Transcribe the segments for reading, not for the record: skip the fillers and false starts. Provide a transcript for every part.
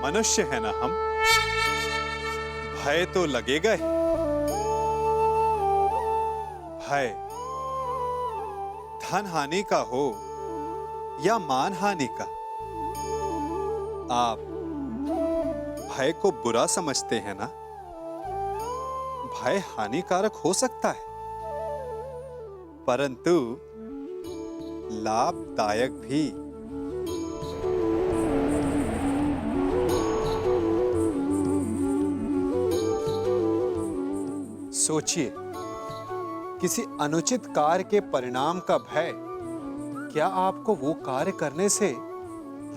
मनुष्य है ना हम, भय तो लगेगा ही। भय धन हानि का हो या मान हानि का, आप भय को बुरा समझते हैं ना। भय हानिकारक हो सकता है, परंतु लाभदायक भी। सोचिए, किसी अनुचित कार्य के परिणाम का भय क्या आपको वो कार्य करने से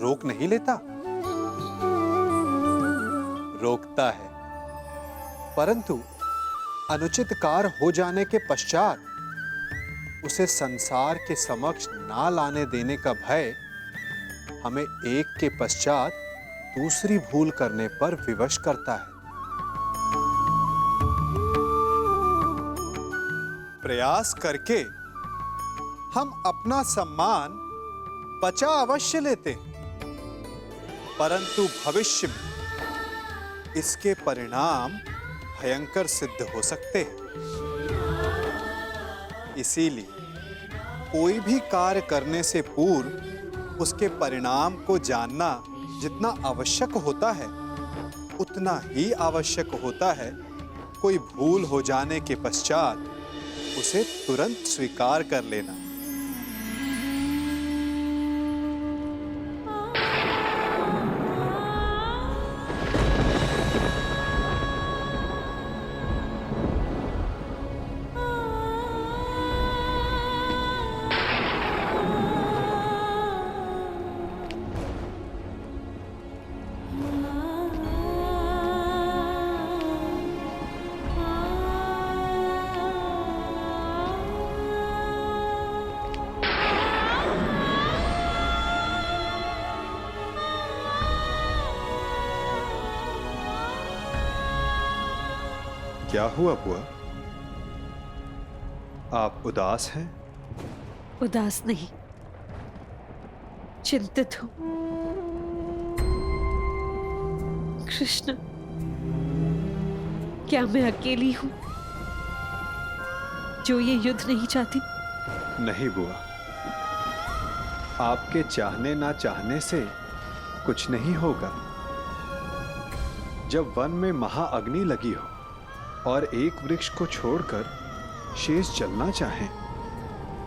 रोक नहीं लेता? रोकता है, परंतु अनुचित कार्य हो जाने के पश्चात उसे संसार के समक्ष ना लाने देने का भय हमें एक के पश्चात दूसरी भूल करने पर विवश करता है। प्रयास करके हम अपना सम्मान बचा अवश्य लेते हैं, परंतु भविष्य में इसके परिणाम भयंकर सिद्ध हो सकते हैं। इसीलिए कोई भी कार्य करने से पूर्व उसके परिणाम को जानना जितना आवश्यक होता है, उतना ही आवश्यक होता है कोई भूल हो जाने के पश्चात उसे तुरंत स्वीकार कर लेना। क्या हुआ बुआ? आप उदास हैं? उदास नहीं, चिंतित हूं। कृष्ण, क्या मैं अकेली हूं जो ये युद्ध नहीं चाहती? नहीं बुआ, आपके चाहने ना चाहने से कुछ नहीं होगा। जब वन में महाअग्नि लगी हो और एक वृक्ष को छोड़कर शेष जलना चाहे,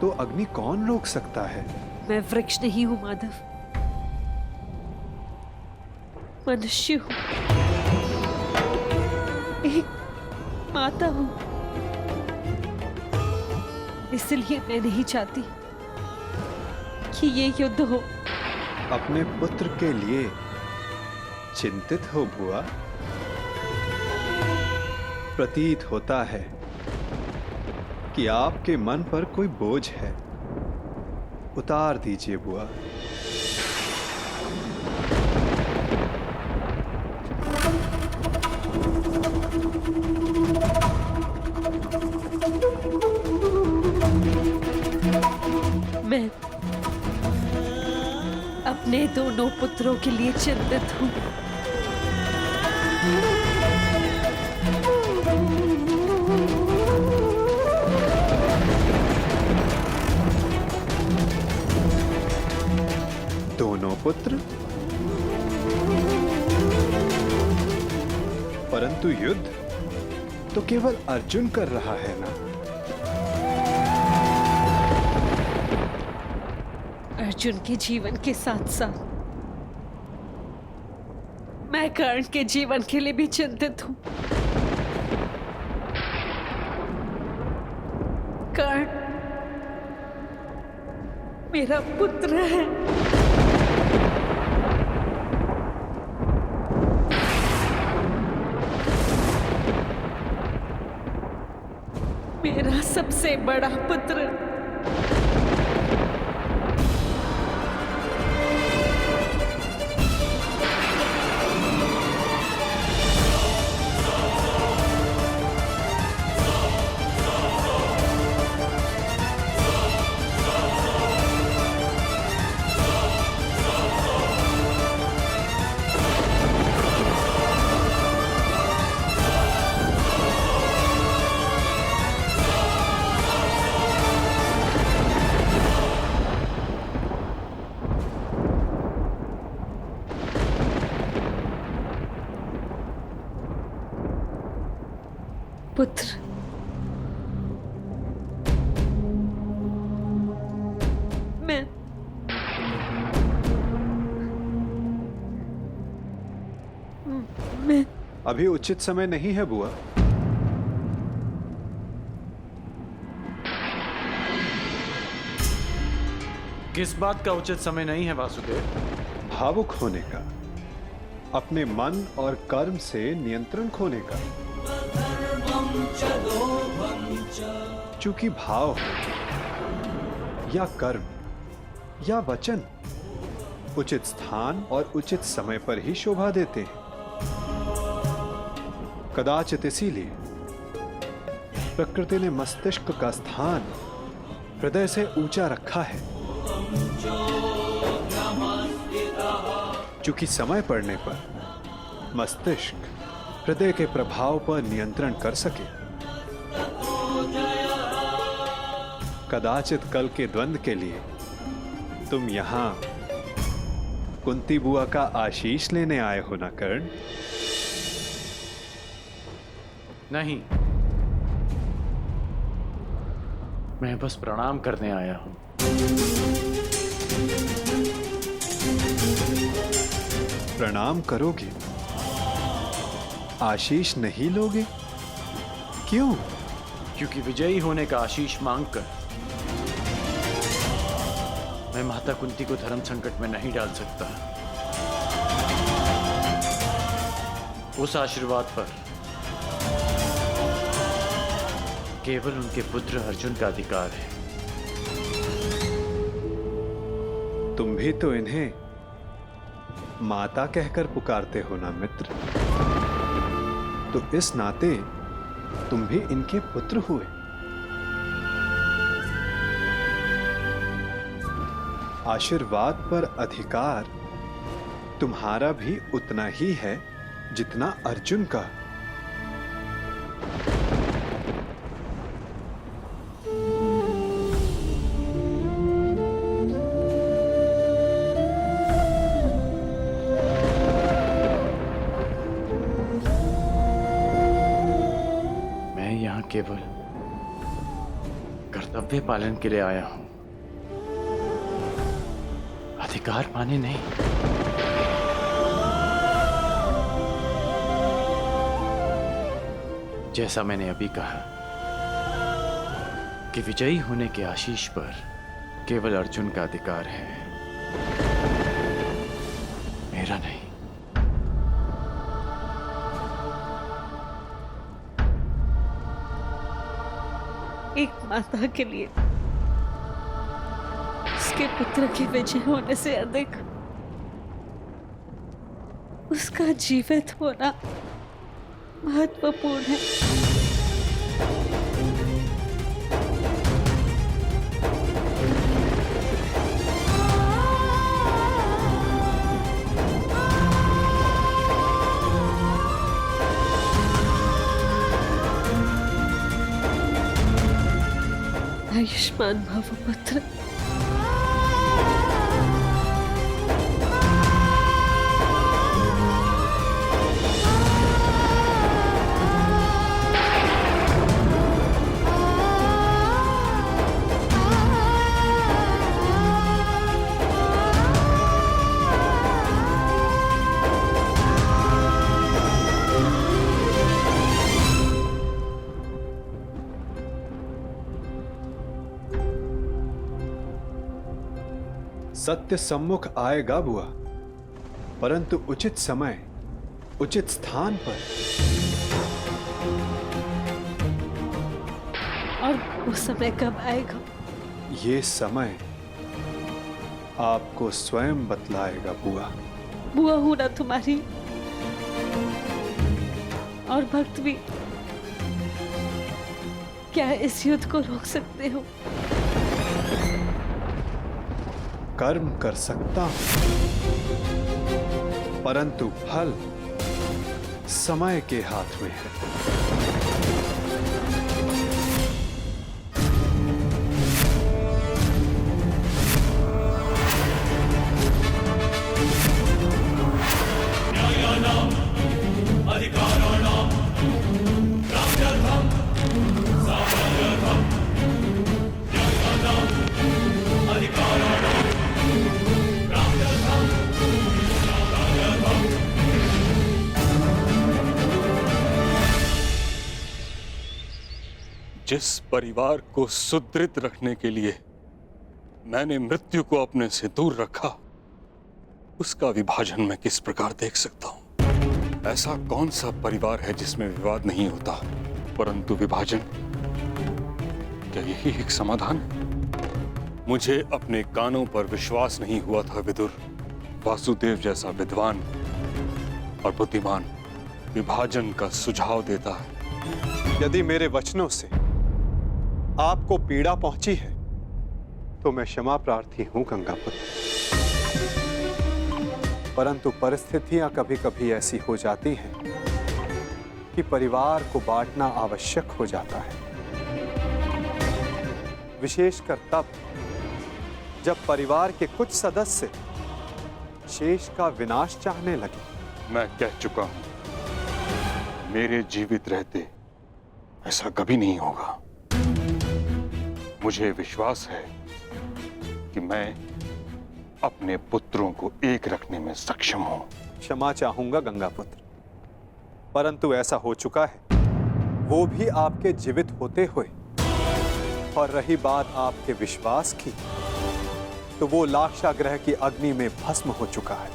तो अग्नि कौन रोक सकता है? मैं वृक्ष नहीं हूं माधव, मनुष्य हूं, एक माता हूं। इसलिए मैं नहीं चाहती कि ये युद्ध हो। अपने पुत्र के लिए चिंतित हो बुआ? प्रतीत होता है कि आपके मन पर कोई बोझ है। उतार दीजिए बुआ। मैं अपने दोनों पुत्रों के लिए चिंतित हूं। दोनों पुत्र, परंतु युद्ध तो केवल अर्जुन कर रहा है ना। अर्जुन के जीवन के साथ साथ मैं कर्ण के जीवन के लिए भी चिंतित हूं। कर्ण मेरा पुत्र है। मेरा सबसे बड़ा पुत्र। पुत्र। मैं अभी उचित समय नहीं है बुआ। किस बात का उचित समय नहीं है वासुदेव? भावुक होने का, अपने मन और कर्म से नियंत्रण खोने का। चूंकि भाव हो या कर्म या वचन उचित स्थान और उचित समय पर ही शोभा देते हैं। कदाचित इसीलिए प्रकृति ने मस्तिष्क का स्थान हृदय से ऊंचा रखा है, चूंकि समय पड़ने पर मस्तिष्क हृदय के प्रभाव पर नियंत्रण कर सके। कदाचित कल के द्वंद्व के लिए तुम यहां कुंती बुआ का आशीष लेने आए हो ना कर्ण? नहीं, मैं बस प्रणाम करने आया हूं। प्रणाम करोगे, आशीष नहीं लोगे? क्यों? क्योंकि विजयी होने का आशीष मांगकर मैं माता कुंती को धर्म संकट में नहीं डाल सकता। उस आशीर्वाद पर केवल उनके पुत्र अर्जुन का अधिकार है। तुम भी तो इन्हें माता कहकर पुकारते हो ना मित्र, तो इस नाते तुम भी इनके पुत्र हुए। आशीर्वाद पर अधिकार तुम्हारा भी उतना ही है जितना अर्जुन का। मैं यहां केवल कर्तव्य पालन के लिए आया हूं, अधिकार पाने नहीं। जैसा मैंने अभी कहा कि विजयी होने के आशीष पर केवल अर्जुन का अधिकार है, मेरा नहीं। एक माता के लिए उसके पुत्र के विजय होने से अधिक उसका जीवित होना महत्वपूर्ण है। आयुष्मान भव पुत्र। सत्य सम्मुख आएगा बुआ, परंतु उचित समय उचित स्थान पर। और वो समय कब आएगा? ये समय आपको स्वयं बतलाएगा बुआ। बुआ हूं ना तुम्हारी, और भक्त भी। क्या इस युद्ध को रोक सकते हो? कर्म कर सकता हूं, परंतु फल समय के हाथ में है। न्यायानाम् अधिकाराणाम् प्राप्त्यर्थम् जिस परिवार को सुदृढ़ रखने के लिए मैंने मृत्यु को अपने से दूर रखा, उसका विभाजन मैं किस प्रकार देख सकता हूं? ऐसा कौन सा परिवार है जिसमें विवाद नहीं होता, परंतु विभाजन? क्या यही एक समाधान है? मुझे अपने कानों पर विश्वास नहीं हुआ था विदुर। वासुदेव जैसा विद्वान और बुद्धिमान विभाजन का सुझाव देता है। यदि मेरे वचनों से आपको पीड़ा पहुंची है तो मैं क्षमा प्रार्थी हूं गंगापुत्र, परंतु परिस्थितियां कभी कभी ऐसी हो जाती हैं कि परिवार को बांटना आवश्यक हो जाता है, विशेषकर तब जब परिवार के कुछ सदस्य शेष का विनाश चाहने लगे। मैं कह चुका हूं, मेरे जीवित रहते ऐसा कभी नहीं होगा। मुझे विश्वास है कि मैं अपने पुत्रों को एक रखने में सक्षम हूं। क्षमा चाहूंगा गंगापुत्र, परंतु ऐसा हो चुका है, वो भी आपके जीवित होते हुए। और रही बात आपके विश्वास की, तो वो लाक्षागृह की अग्नि में भस्म हो चुका है।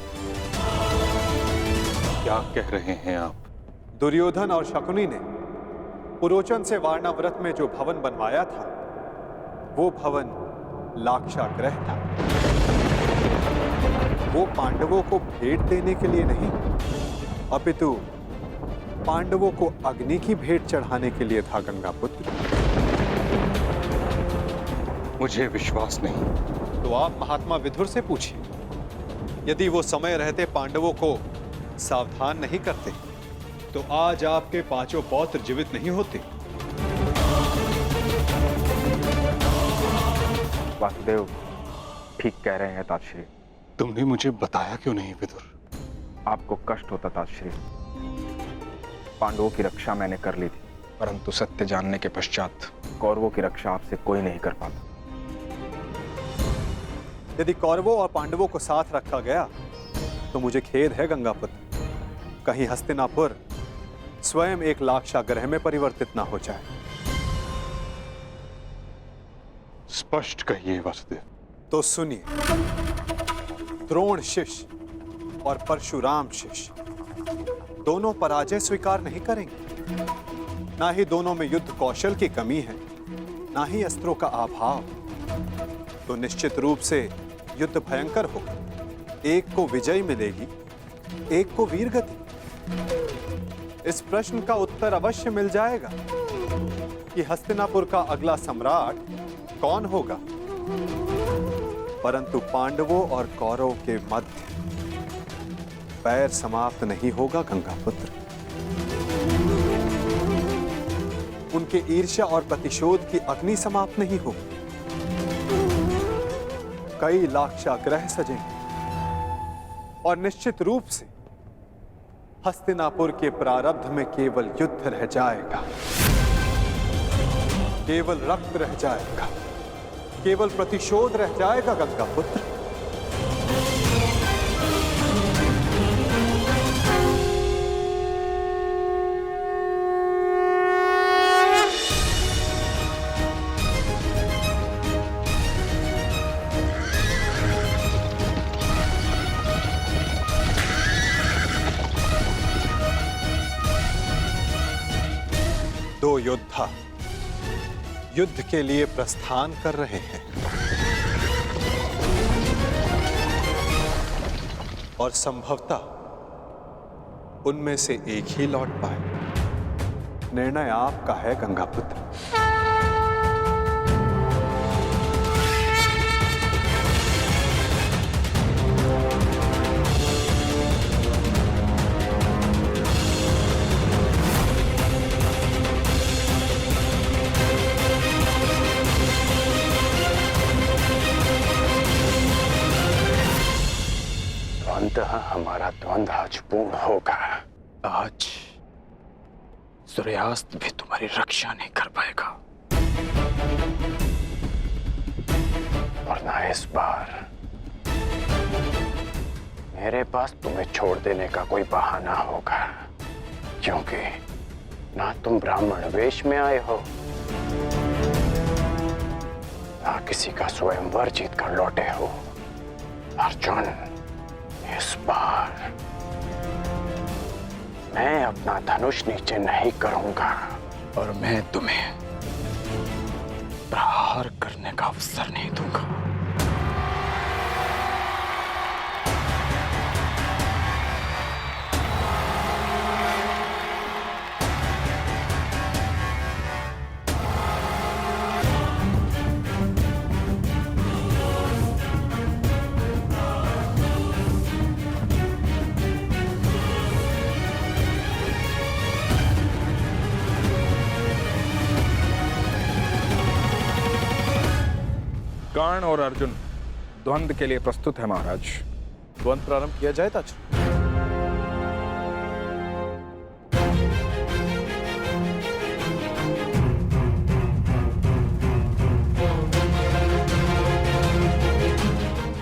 क्या कह रहे हैं आप? दुर्योधन और शकुनी ने पुरोचन से वारणाव्रत में जो भवन बनवाया था, वो भवन लाक्षागृह था। वो पांडवों को भेंट देने के लिए नहीं, अपितु पांडवों को अग्नि की भेंट चढ़ाने के लिए था गंगापुत्र। मुझे विश्वास नहीं। तो आप महात्मा विदुर से पूछिए, यदि वो समय रहते पांडवों को सावधान नहीं करते तो आज आपके पांचों पौत्र जीवित नहीं होते। वासुदेव ठीक कह रहे हैं तातश्री। तुमने मुझे बताया क्यों नहीं विदुर? आपको कष्ट होता तातश्री। पांडवों की रक्षा मैंने कर ली थी, परंतु सत्य जानने के पश्चात कौरवों की रक्षा आपसे कोई नहीं कर पाता। यदि कौरवों और पांडवों को साथ रखा गया तो मुझे खेद है गंगापुत्र, कहीं हस्तिनापुर स्वयं एक लाक्षागृह में परिवर्तित ना हो जाए। स्पष्ट कहिए वासुदेव। तो सुनिए, द्रोण शिष्य और परशुराम शिष्य दोनों पराजय स्वीकार नहीं करेंगे। ना ही दोनों में युद्ध कौशल की कमी है, ना ही अस्त्रों का अभाव। तो निश्चित रूप से युद्ध भयंकर होगा। एक को विजय मिलेगी, एक को वीरगति। इस प्रश्न का उत्तर अवश्य मिल जाएगा कि हस्तिनापुर का अगला सम्राट कौन होगा, परंतु पांडवों और कौरवों के मध्य बैर समाप्त नहीं होगा गंगापुत्र। उनके ईर्ष्या और प्रतिशोध की अग्नि समाप्त नहीं होगी। कई लाक्षागृह सजेंगे और निश्चित रूप से हस्तिनापुर के प्रारब्ध में केवल युद्ध रह जाएगा, केवल रक्त रह जाएगा, केवल प्रतिशोध रह जाएगा गंगापुत्र। दो योद्धा युद्ध के लिए प्रस्थान कर रहे हैं और संभवतः उनमें से एक ही लौट पाए। निर्णय आपका है गंगापुत्र। हमारा द्वंद्व आज पूर्ण होगा। आज सूर्यास्त भी तुम्हारी रक्षा नहीं कर पाएगा। और ना इस बार मेरे पास तुम्हें छोड़ देने का कोई बहाना होगा, क्योंकि ना तुम ब्राह्मण वेश में आए हो ना किसी का स्वयंवर जीत कर लौटे हो अर्जुन। इस बार मैं अपना धनुष नीचे नहीं करूंगा और मैं तुम्हें प्रहार करने का अवसर नहीं दूंगा। कर्ण और अर्जुन द्वंद्व के लिए प्रस्तुत है महाराज। द्वंद्व प्रारंभ किया जाए ताज।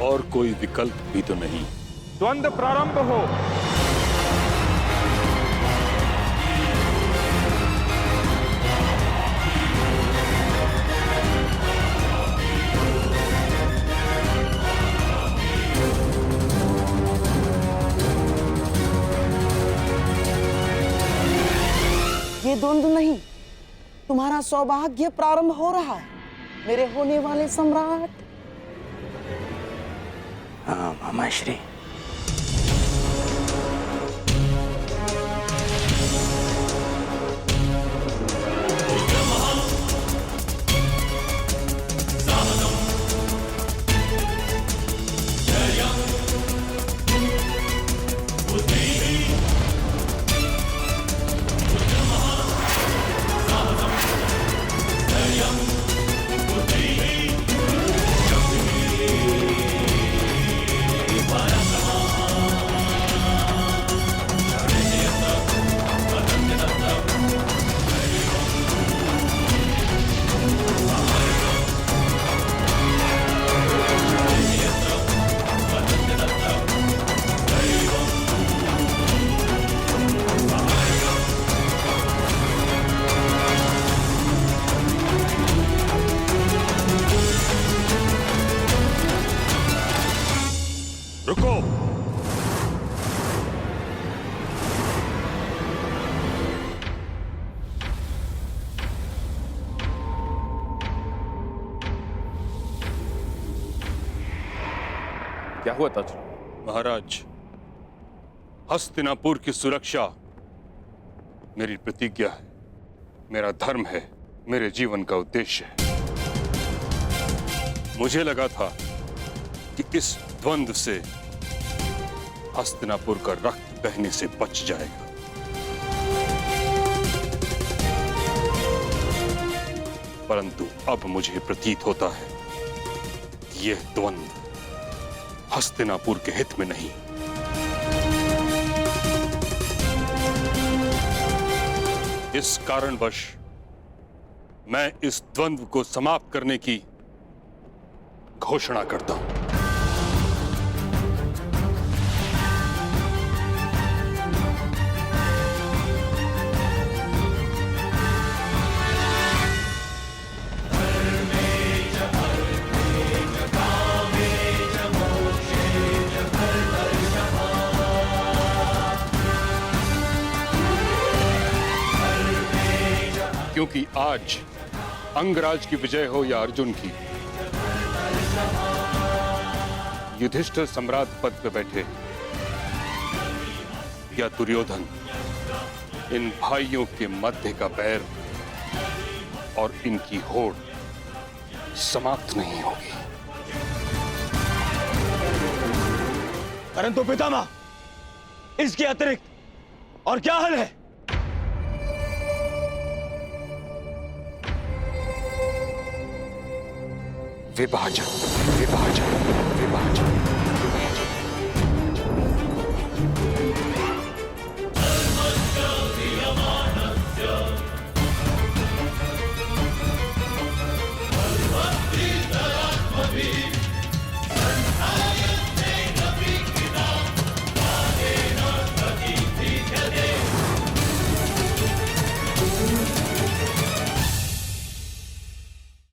और कोई विकल्प भी तो नहीं। द्वंद्व प्रारंभ हो। ये द्वंद्व नहीं, तुम्हारा सौभाग्य प्रारंभ हो रहा है मेरे होने वाले सम्राट। हाँ मामा श्री। रुको। क्या हुआ ताज? महाराज, हस्तिनापुर की सुरक्षा मेरी प्रतिज्ञा है, मेरा धर्म है, मेरे जीवन का उद्देश्य है। मुझे लगा था कि इस द्वंद्व से हस्तिनापुर का रक्त बहने से बच जाएगा, परंतु अब मुझे प्रतीत होता है कि यह द्वंद्व हस्तिनापुर के हित में नहीं। इस कारणवश मैं इस द्वंद्व को समाप्त करने की घोषणा करता हूं। क्योंकि आज अंगराज की विजय हो या अर्जुन की, युधिष्ठिर सम्राट पद पर बैठे या दुर्योधन, इन भाइयों के मध्य का बैर और इनकी होड़ समाप्त नहीं होगी। परंतु पितामह, इसके अतिरिक्त और क्या हल है? विभाजन, विभाजन, विभाजन।